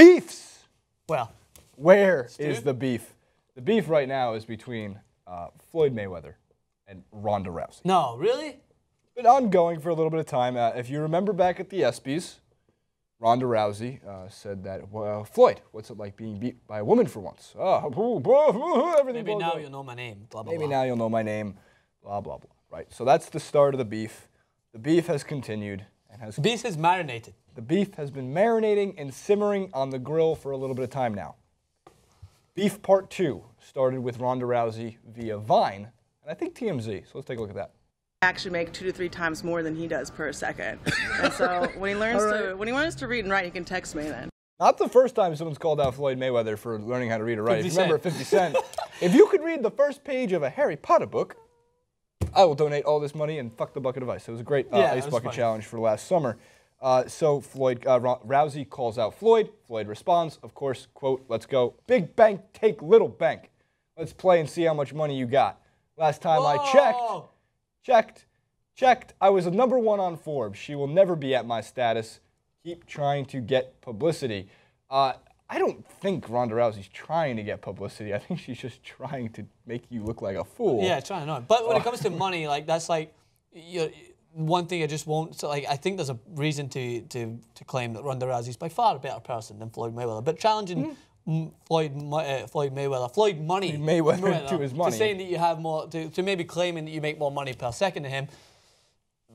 beefs. Well, where is the beef? The beef right now is between Floyd Mayweather and Ronda Rousey. No, really? It's been ongoing for a little bit of time. If you remember back at the ESPYs, Ronda Rousey said that, well, Floyd, what's it like being beat by a woman for once? Everything Maybe now you'll know my name. Blah, blah, Maybe blah. now you'll know my name. Blah, blah, blah. Right. So that's the start of the beef. The beef has continued. The beef is marinated. The beef has been marinating and simmering on the grill for a little bit of time now. Beef Part 2 started with Ronda Rousey via Vine, and I think TMZ. So let's take a look at that. Actually make 2 to 3 times more than he does per second. And so when he learns to read and write, he can text me then. Not the first time someone's called out Floyd Mayweather for learning how to read or write. If you remember 50 Cent. If you could read the first page of a Harry Potter book, I will donate all this money and fuck the bucket of ice. It was a great ice bucket challenge for last summer. So Rousey calls out Floyd. Floyd responds, of course, quote, "Let's go. Big bank, take little bank. Let's play and see how much money you got. Last time I checked, I was a #1 on Forbes. She will never be at my status. Keep trying to get publicity." I don't think Ronda Rousey's trying to get publicity. I think she's just trying to make you look like a fool. Yeah, trying to. But when it comes to money, like that's like one thing I just won't. So like I think there's a reason to claim that Ronda Rousey's by far a better person than Floyd Mayweather. But challenging Floyd Mayweather to his money, to saying that you have more, to maybe claiming that you make more money per second than him.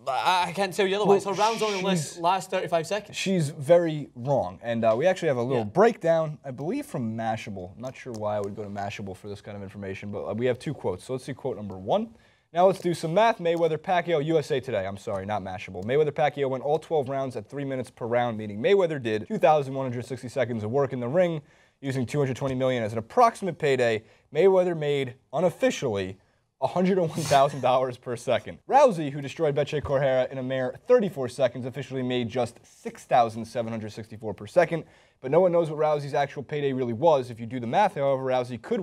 I can't tell you otherwise. Her rounds only last 35 seconds. She's very wrong. And we actually have a little breakdown, I believe from Mashable. I'm not sure why I would go to Mashable for this kind of information, but we have 2 quotes. So let's see quote number 1. Now let's do some math. Mayweather-Pacquiao, USA Today. I'm sorry, not Mashable. Mayweather-Pacquiao went all 12 rounds at 3 minutes per round, meaning Mayweather did 2,160 seconds of work in the ring, using $220 million as an approximate payday. Mayweather made, unofficially, $101,000 per second. Rousey, who destroyed Bethe Correia in a mere 34 seconds, officially made just $6,764 per second. But no one knows what Rousey's actual payday really was. If you do the math, however, Rousey could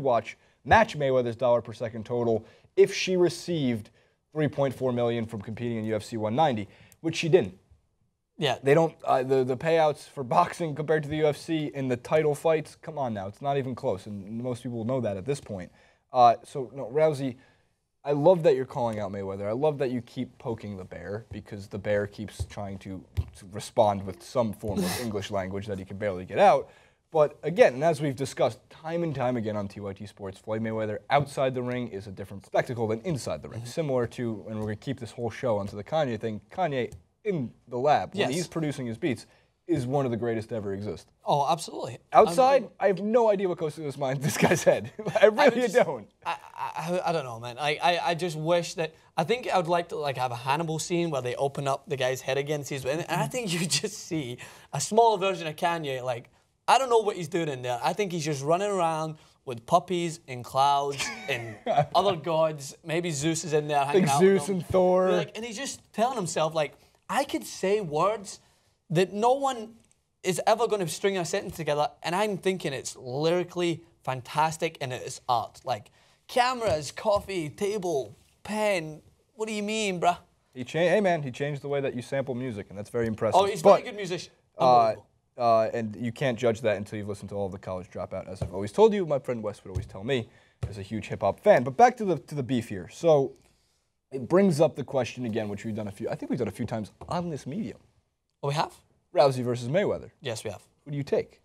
match Mayweather's dollar per second total if she received $3.4 million from competing in UFC 190, which she didn't. Yeah. They don't, the payouts for boxing compared to the UFC in the title fights, come on now, it's not even close, and most people know that at this point. So, no, Rousey, I love that you're calling out Mayweather. I love that you keep poking the bear, because the bear keeps trying to respond with some form of English language that he can barely get out. But again, and as we've discussed time and time again on TYT Sports, Floyd Mayweather outside the ring is a different spectacle than inside the ring. Similar to, and we're going to keep this whole show onto the Kanye thing, Kanye in the lab, when he's producing his beats, is one of the greatest to ever exist. Oh, absolutely. Outside, I have no idea what goes through this guy's head. I really don't. I don't know, man. I just wish that, I think I would like to have a Hannibal scene where they open up the guy's head again, and I think you just see a small version of Kanye, like, I don't know what he's doing in there. I think he's just running around with puppies and clouds and other gods. Maybe Zeus is in there hanging out. Zeus and Thor. And he's just telling himself, like, I could say words that no one is ever going to string a sentence together, and I'm thinking it's lyrically fantastic and it is art. Like, cameras, coffee, table, pen. What do you mean, bruh? Hey, man, he changed the way that you sample music, and that's very impressive. Oh, he's a very good musician. And you can't judge that until you've listened to all of the College Dropout. As I've always told you, my friend Wes would always tell me, as a huge hip-hop fan. But back to the beef here. So it brings up the question again, which we've done I think we've done a few times on this medium. Oh, we have? Rousey versus Mayweather. Yes, we have. Who do you take?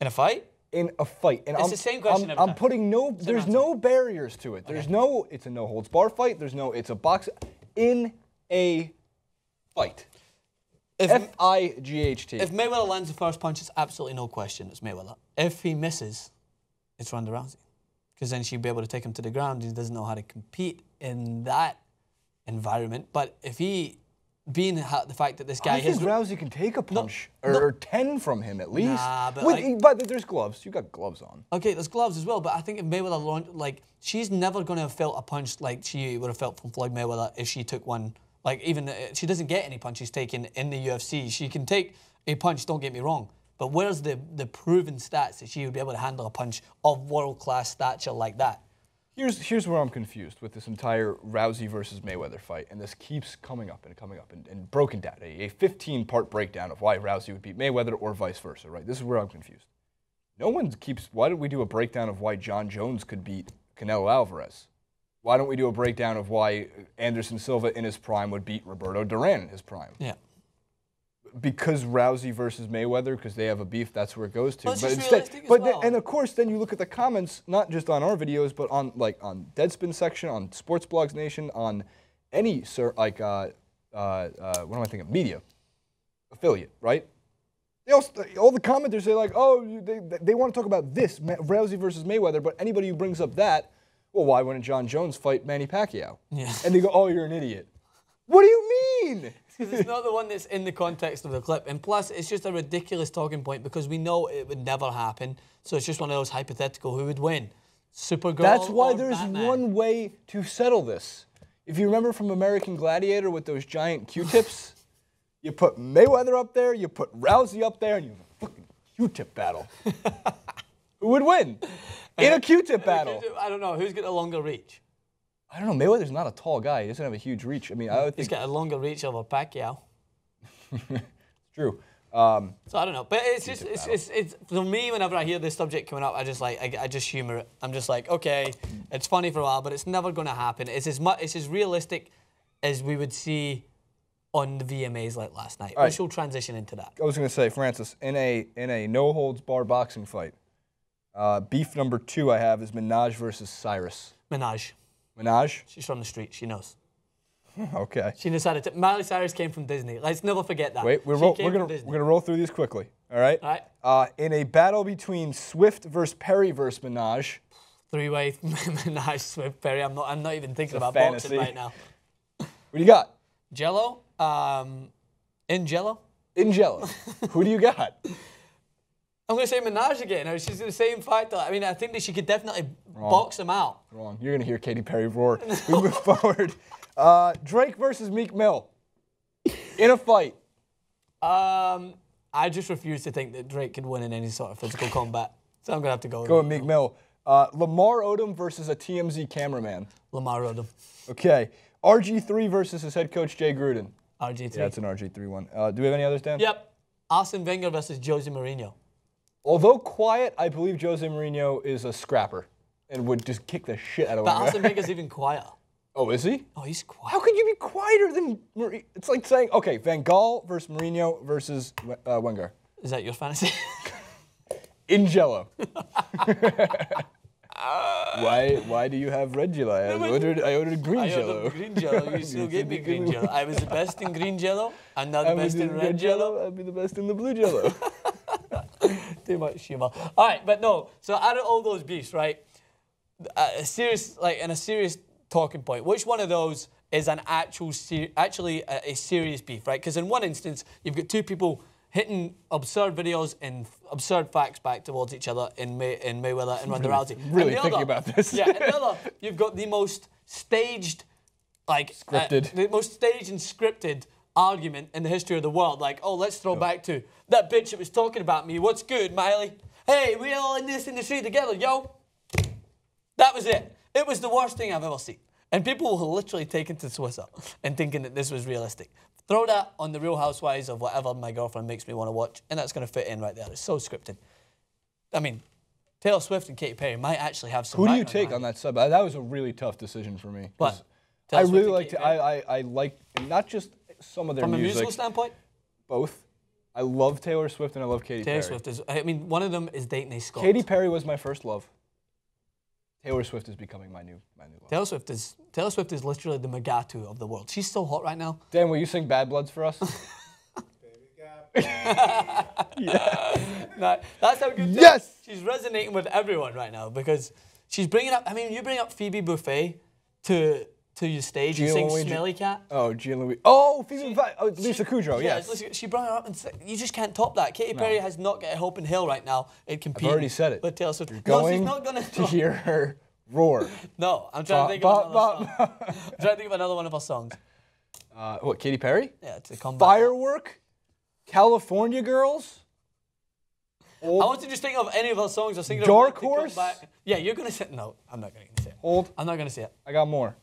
In a fight? In a fight. And it's the same question every time. I'm putting there's no barriers to it. There's it's a no-holds-bar fight. It's a box. In a fight. F-I-G-H-T. If Mayweather lands the first punch, it's absolutely no question. It's Mayweather. If he misses, it's Ronda Rousey. Because then she'd be able to take him to the ground. He doesn't know how to compete in that environment. But if he, being the fact that this guy... I think Rousey can take a punch, or 10 from him at least. Nah, but, but there's gloves. You got gloves on. Okay, there's gloves as well. But I think if Mayweather, she's never going to have felt a punch like she would have felt from Floyd Mayweather if she took one. Like, even, she doesn't get any punches taken in the UFC. She can take a punch, don't get me wrong. But where's the proven stats that she would be able to handle a punch of world-class stature like that? Here's where I'm confused with this entire Rousey versus Mayweather fight, and this keeps coming up and broken down. A 15-part breakdown of why Rousey would beat Mayweather or vice versa, right? This is where I'm confused. No one keeps. Why don't we do a breakdown of why John Jones could beat Canelo Alvarez? Why don't we do a breakdown of why Anderson Silva in his prime would beat Roberto Duran in his prime? Yeah. Because Rousey versus Mayweather, because they have a beef, that's where it goes to. Well, it's just realistic as well. And of course, then you look at the comments, not just on our videos, but on Deadspin section, on Sports Blogs Nation, on any what am I thinking? Media affiliate, right? All the commenters say like, oh, they want to talk about this Rousey versus Mayweather, but anybody who brings up that, well, why wouldn't John Jones fight Manny Pacquiao? Yeah. And they go, oh, you're an idiot. What do you mean? Because it's not the one that's in the context of the clip. And plus, it's just a ridiculous talking point because we know it would never happen. So it's just one of those hypothetical, who would win? Supergirl That's why or there's Batman? one way to settle this. If you remember from American Gladiator with those giant Q-tips, you put Mayweather up there, you put Rousey up there, and you have a fucking Q-tip battle. Who would win in a Q-tip battle? I don't know. Who's got a longer reach? I don't know. Mayweather's not a tall guy. He doesn't have a huge reach. I mean, I would think he's got a longer reach over Pacquiao. It's true. So I don't know, but it's just it's for me. Whenever I hear this subject coming up, I just humor it. I'm just like, okay, it's funny for a while, but it's never going to happen. It's as realistic as we would see on the VMAs like last night. We shall transition into that. I was going to say, Francis, in a no holds bar boxing fight, beef number 2 I have is Minaj versus Cyrus. Minaj. Minaj? She's from the street. She knows. Okay. She decided to. Miley Cyrus came from Disney. Let's never forget that. Wait, we're gonna roll through these quickly. All right. All right. In a battle between Swift versus Perry versus Minaj. 3-way Minaj, Swift, Perry. I'm not even thinking about boxing right now. What do you got? Jello. In Jello. In Jello. Who do you got? I'm going to say Minaj again. She's the same factor. I mean, I think that she could definitely box him out. Wrong. You're going to hear Katy Perry roar. We move forward. Drake versus Meek Mill. In a fight. I just refuse to think that Drake could win in any sort of physical combat. So I'm going to have to go with Meek Mill. Lamar Odom versus a TMZ cameraman. Lamar Odom. Okay. RG3 versus his head coach, Jay Gruden. RG3. Yeah, that's an RG3 one. Do we have any others, Dan? Yep. Arsene Wenger versus Jose Mourinho. Although quiet, I believe Jose Mourinho is a scrapper and would just kick the shit out of Wenger. But Arsene Wenger's even quieter. Oh, is he? Oh, he's quiet. How could you be quieter than Mourinho? It's like saying, okay, Van Gaal versus Mourinho versus Wenger. Is that your fantasy? In Jello. Why do you have red Jello? I ordered green Jello. I ordered green Jello. You still gave me green Jello. I was the best in green Jello. I'm not the best in red Jello. I'll be the best in the blue Jello. Too much humor. All right, but no. So out of all those beefs, right? A serious talking point. Which one of those is an actually a serious beef, right? Because in one instance, you've got two people hitting absurd videos and absurd facts back towards each other in Mayweather and Ronda Rousey. Really thinking about this. Yeah, and the other, you've got the most staged, scripted, the most staged and scripted argument in the history of the world. Like, oh, let's throw back to that bitch that was talking about me. What's good, Miley? Hey, we all in this industry together, yo. That was it. It was the worst thing I've ever seen. And people were literally taken to Twitter and thinking that this was realistic. Throw that on the Real Housewives of whatever my girlfriend makes me want to watch, and that's going to fit in right there. It's so scripted. I mean, Taylor Swift and Katy Perry might actually have some. Who do you take on that sub? That was a really tough decision for me. What? I really liked. I like not just some of their music. From a musical standpoint. Both. I love Taylor Swift and I love Katy Perry. Taylor Swift is. I mean, one of them is dating a Scot. Katy Perry was my first love. Taylor Swift is becoming my new love. Taylor Swift is literally the Megatu of the world. She's so hot right now. Dan, will you sing Bad Bloods for us? Yeah. No, that's how good. Yes. She's resonating with everyone right now because she's bringing up. I mean, you bring up Phoebe Buffay to your stage and sing Smelly Cat. Oh, Gia Louis. Oh, Phoebe Buffay. Oh, Lisa Kudrow. Yes. She brought her up and said, you just can't top that. Katy Perry has not got a hope in hell right now in competing. I've already said it. With Taylor Swift. You're going to hear her roar. No, I'm trying to think of another song. I'm trying to think of another one of her songs. What, Katy Perry? Yeah, to come Firework? California Girls? I want to just think of any of her songs. I was thinking Dark Horse? Yeah, you're going to say... No, I'm not going to say it. Hold. I'm not going to say it. I got more.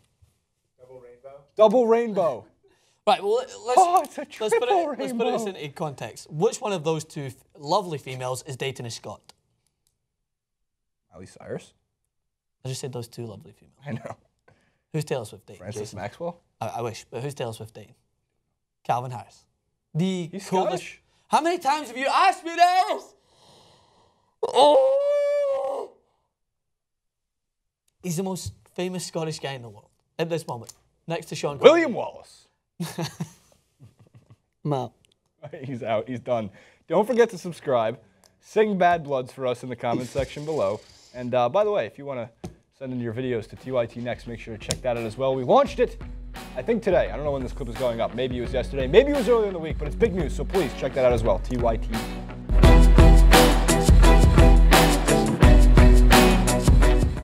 Double rainbow. Double rainbow. Right, well, It's a let's triple put rainbow. this into context. Which one of those two lovely females is dating a Scot? Miley Cyrus. I just said those two lovely females. I know. Who's Taylor Swift dating? Francis Jason? Maxwell. I wish, but who's Taylor Swift dating? Calvin Harris. The He's coolest. Scottish. How many times have you asked me this? Oh! He's the most famous Scottish guy in the world at this moment, next to Sean Connery. William Wallace. Matt. He's out. He's done. Don't forget to subscribe. Sing Bad Bloods for us in the comment section below. And by the way, if you want to send in your videos to TYT Next, make sure to check that out as well. We launched it, I think today. I don't know when this clip is going up. Maybe it was yesterday. Maybe it was earlier in the week, but it's big news. So please check that out as well. TYT